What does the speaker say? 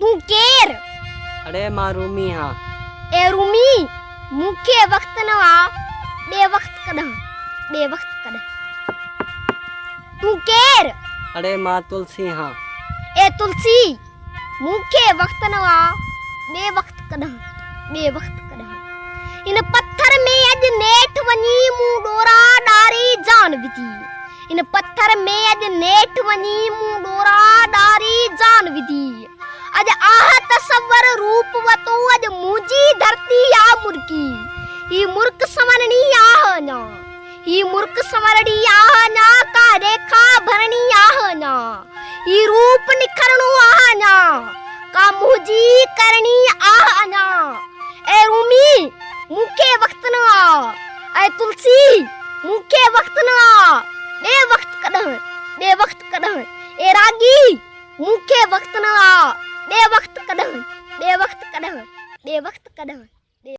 तू केर? अरे मां रूमी हाँ। ए रूमी मुखे वक्त न आ बे वक्त कदा तू केर? अरे मां तुलसी हाँ। ए तुलसी मुखे वक्त न आ बे वक्त कदा इन पत्थर में अज नेठ वनी मु डोरा डारी जान विधी। इन पत्थर में अज नेठ वनी मु डोरा डारी जान विधी। अज आह तस्वर रूप वतो अज मुजी धरती आ मुर्की। ई मुर्क समरणी आह ना, ई मुर्क समरणी आह ना का रेखा भरणी आह ना। ई रूप निखरणु आह ना का मुजी करणी आह ना। ए रूमी मुखे वक्त न आ, ए तुलसी मुखे वक्त न आ बे वक्त कदम ए रागी मुखे वक्त न आ बे वक्त कदम।